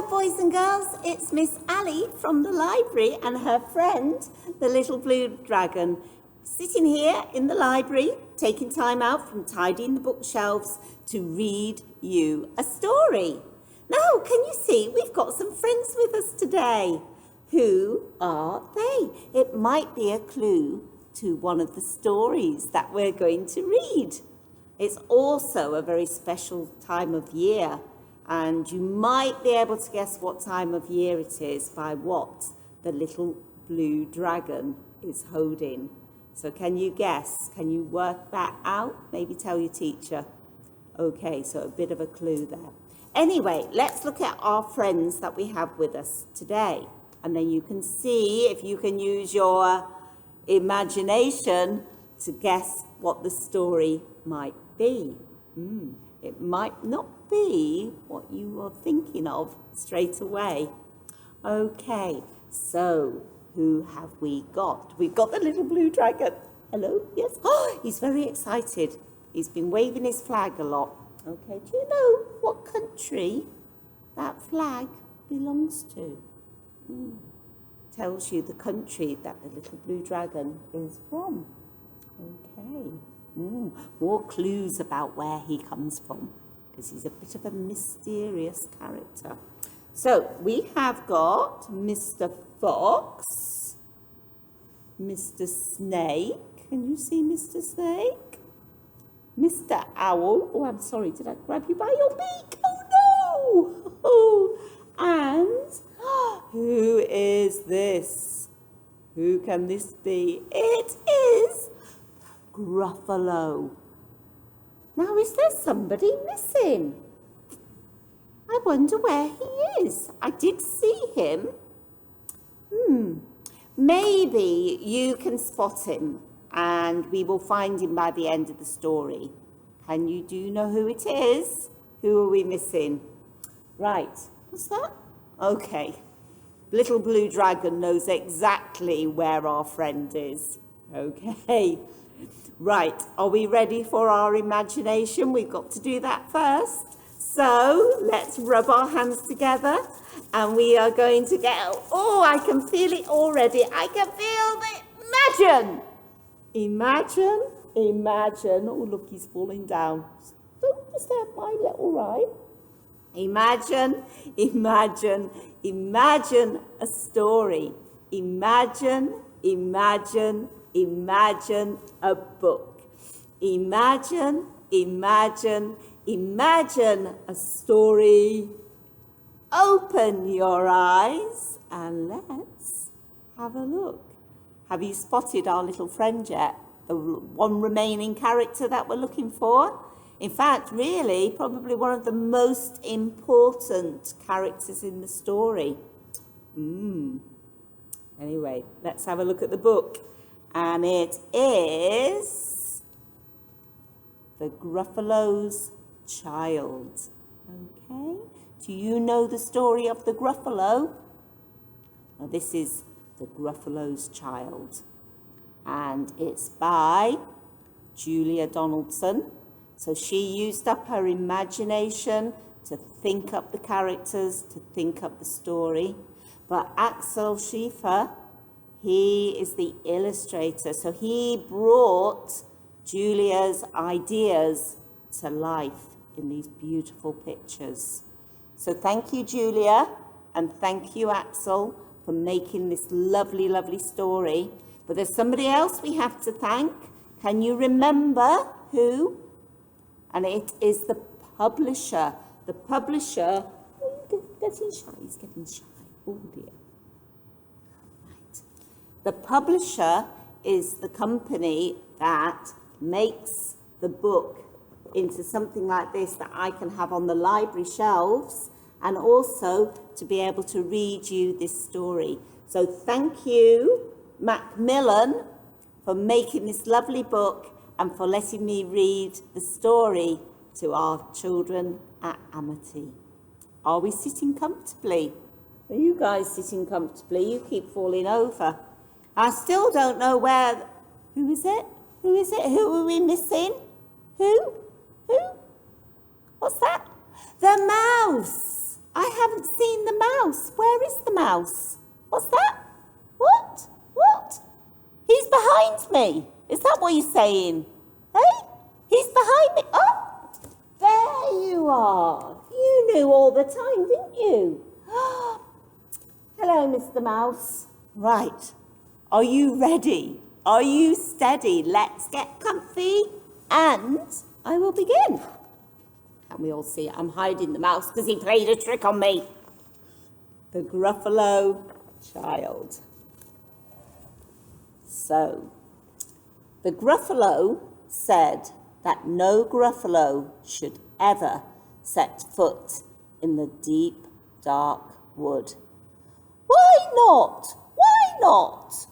boys and girls, it's Miss Allie from the library and her friend, the little blue dragon, sitting here in the library, taking time out from tidying the bookshelves to read you a story. Now, can you see we've got some friends with us today? Who are they? It might be a clue to one of the stories that we're going to read. It's also a very special time of year, and you might be able to guess what time of year it is by what the little blue dragon is holding. So can you guess? Can you work that out? Maybe tell your teacher. Okay, so a bit of a clue there. Anyway, let's look at our friends that we have with us today. And then you can see if you can use your imagination to guess what the story might be. It might not be what you are thinking of straight away. Okay, so who have we got? We've got the little blue dragon. Hello, yes. Oh, he's very excited. He's been waving his flag a lot. Okay, do you know what country that flag belongs to? Tells you the country that the little blue dragon is from. Okay. More clues about where he comes from, because he's a bit of a mysterious character. So we have got Mr. Fox, Mr. Snake. Can you see Mr. Snake? Mr. Owl. Oh, I'm sorry, did I grab you by your beak? Oh no! Oh, and who is this? Who can this be? It is Gruffalo. Now, is there somebody missing? I wonder where he is. I did see him. Maybe you can spot him and we will find him by the end of the story. Do you know who it is? Who are we missing? Right. What's that? Okay. Little blue dragon knows exactly where our friend is. Okay. Right. Are we ready for our imagination? We've got to do that first. So let's rub our hands together and we are going to get, oh, I can feel it already. I can feel the, imagine. Oh, look, he's falling down. Don't disturb my little ride. Imagine a story. Imagine a book. Imagine a story. Open your eyes and let's have a look. Have you spotted our little friend yet? The one remaining character that we're looking for? In fact, really, probably one of the most important characters in the story. Anyway, let's have a look at the book. And it is the Gruffalo's Child. Okay, do you know the story of the Gruffalo? Well, this is the Gruffalo's Child. And it's by Julia Donaldson. So she used up her imagination to think up the characters, to think up the story. But Axel Scheffler, he is the illustrator. So he brought Julia's ideas to life in these beautiful pictures. So thank you, Julia, and thank you, Axel, for making this lovely, lovely story. But there's somebody else we have to thank. Can you remember who? And it is the publisher. The publisher, he's getting shy. Oh dear. Right. The publisher is the company that makes the book into something like this that I can have on the library shelves and also to be able to read you this story. So thank you, Macmillan, for making this lovely book and for letting me read the story to our children at Amity. Are we sitting comfortably? Are you guys sitting comfortably? You keep falling over. I still don't know where... Who is it? Who are we missing? Who? What's that? The mouse. I haven't seen the Mouse. What's that? What? What? He's behind me. Is that what you're saying? Hey? He's behind me. Oh, there you are. You knew all the time, didn't you? Hello, Mr. Mouse. Right. Are you ready? Are you steady? Let's get comfy and I will begin. Can we all see it? I'm hiding the mouse because he played a trick on me. The Gruffalo child. So, the Gruffalo said that no Gruffalo should ever set foot in the deep, dark wood. Why not? Why not?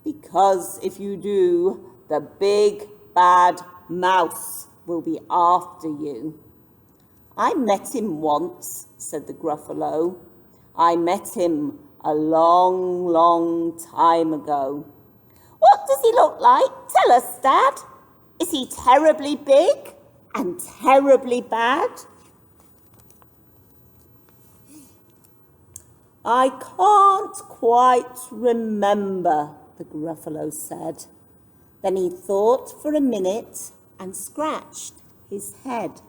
Because if you do, the big, bad mouse will be after you. I met him once, said the Gruffalo. I met him a long, long time ago. What does he look like? Tell us, Dad. Is he terribly big and terribly bad? I can't quite remember, the Gruffalo said. Then he thought for a minute and scratched his head.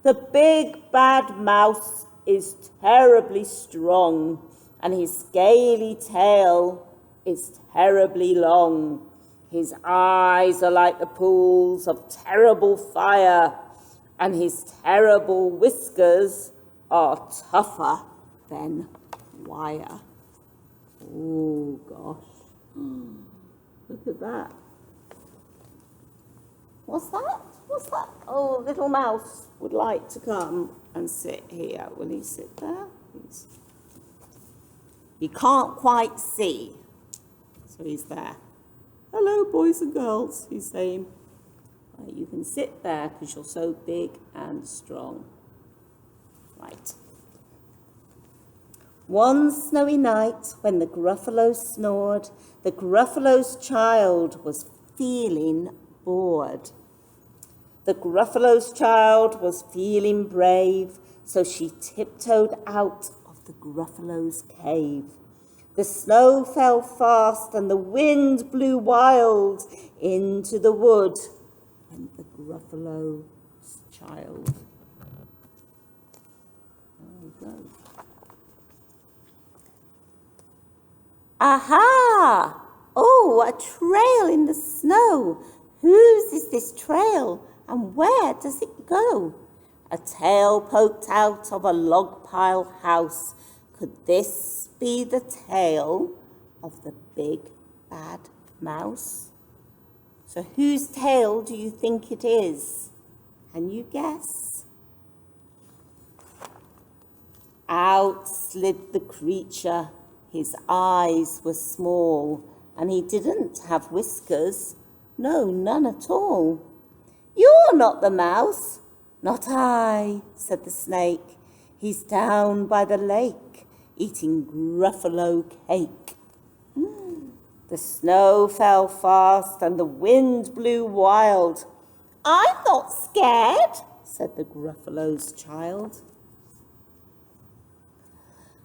The big bad mouse is terribly strong, and his scaly tail is terribly long. His eyes are like the pools of terrible fire, and his terrible whiskers are tougher than wire. Oh, gosh. Look at that. What's that? What's that? Oh, little mouse would like to come and sit here. Will he sit there? He can't quite see, so he's there. Hello, boys and girls, he's saying. Right, you can sit there because you're so big and strong. Right. One snowy night, when the Gruffalo snored, the Gruffalo's child was feeling bored. The Gruffalo's child was feeling brave, so she tiptoed out of the Gruffalo's cave. The snow fell fast and the wind blew wild. Into the wood went the Gruffalo's child. There we go. Aha! Oh, a trail in the snow. Whose is this trail and where does it go? A tail poked out of a log pile house. Could this be the tail of the big bad mouse? So whose tail do you think it is? Can you guess? Out slid the creature. His eyes were small, and he didn't have whiskers. No, none at all. You're not the mouse. Not I, said the snake. He's down by the lake, eating Gruffalo cake. The snow fell fast, and the wind blew wild. I'm not scared, said the Gruffalo's child.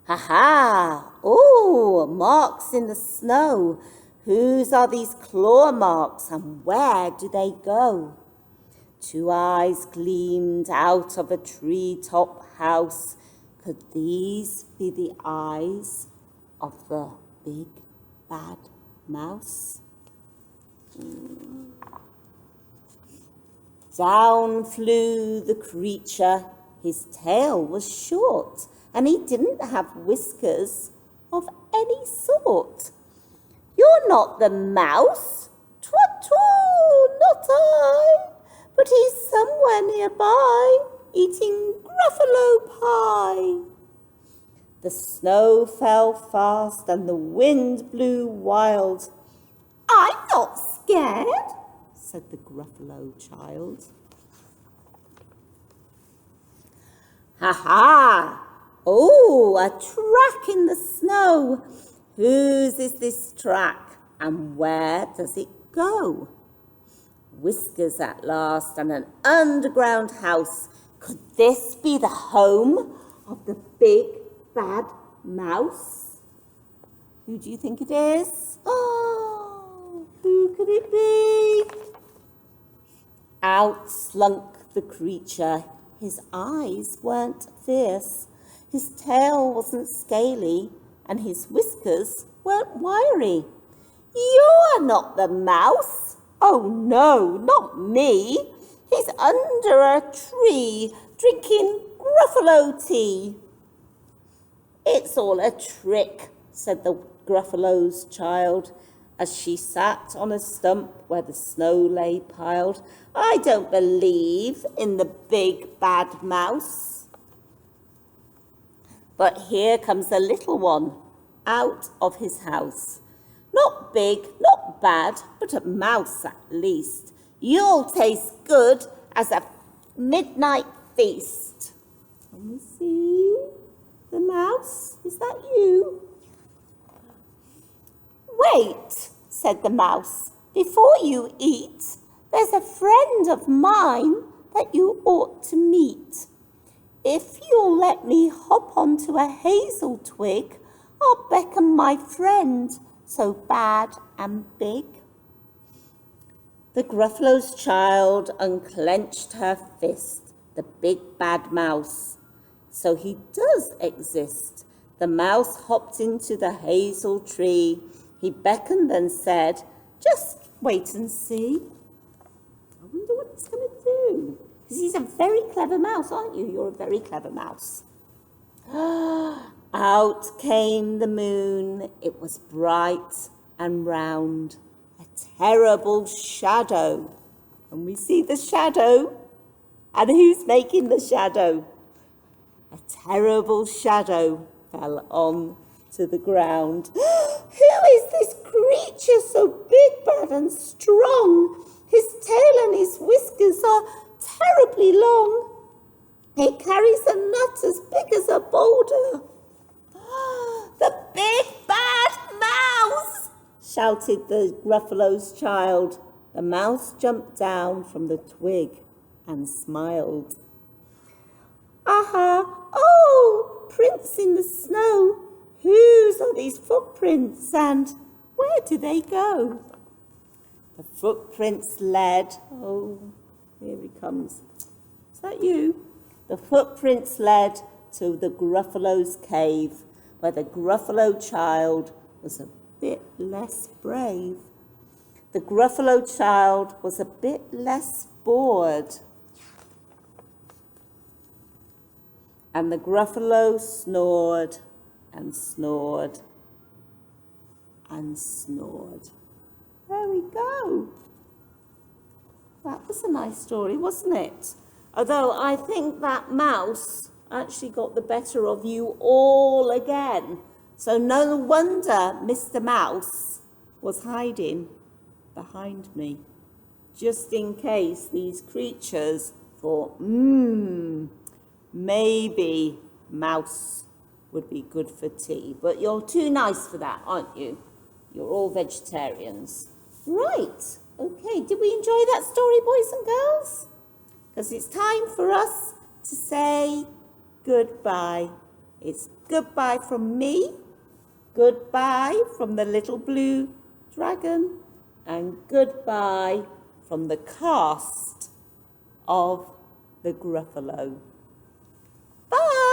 Ha-ha! Oh, marks in the snow. Whose are these claw marks and where do they go? Two eyes gleamed out of a tree-top house. Could these be the eyes of the big bad mouse? Down flew the creature. His tail was short, and he didn't have whiskers of any sort. You're not the mouse. Twat-twat, not I. But he's somewhere nearby, eating Gruffalo pie. The snow fell fast and the wind blew wild. I'm not scared, said the Gruffalo child. Ha-ha! Oh, a track in the snow. Whose is this track and where does it go? Whiskers at last and an underground house. Could this be the home of the big bad mouse. Who do you think it is? Oh, who could it be? Out slunk the creature. His eyes weren't fierce, his tail wasn't scaly, and his whiskers weren't wiry. You're not the mouse. Oh no, not me. He's under a tree drinking Gruffalo tea. It's all a trick, said the Gruffalo's child, as she sat on a stump where the snow lay piled. I don't believe in the big bad mouse. But here comes the little one out of his house. Not big, not bad, but a mouse at least. You'll taste good as a midnight feast. Let me see. The mouse, is that you? Wait, said the mouse, before you eat, there's a friend of mine that you ought to meet. If you'll let me hop onto a hazel twig, I'll beckon my friend, so bad and big. The Gruffalo's child unclenched her fist, the big bad mouse. So he does exist. The mouse hopped into the hazel tree. He beckoned and said, just wait and see. I wonder what he's going to do. Because he's a very clever mouse, aren't you? You're a very clever mouse. Out came the moon. It was bright and round. A terrible shadow. And we see the shadow. And who's making the shadow? A terrible shadow fell on to the ground. Who is this creature so big, bad and strong? His tail and his whiskers are terribly long. He carries a nut as big as a boulder. The big bad mouse, shouted the Gruffalo's child. The mouse jumped down from the twig and smiled. Aha! Oh, prints in the snow. Whose are these footprints and where do they go? The footprints led, oh, here he comes. Is that you? The footprints led to the Gruffalo's cave, where the Gruffalo child was a bit less brave. The Gruffalo child was a bit less bored. And the Gruffalo snored and snored and snored. There we go. That was a nice story, wasn't it? Although I think that mouse actually got the better of you all again. So no wonder Mr. Mouse was hiding behind me, just in case these creatures thought, maybe mouse would be good for tea. But you're too nice for that, aren't you? You're all vegetarians. Right. Okay. Did we enjoy that story, boys and girls? Because it's time for us to say goodbye. It's goodbye from me, goodbye from the little blue dragon, and goodbye from the cast of the Gruffalo. Bye!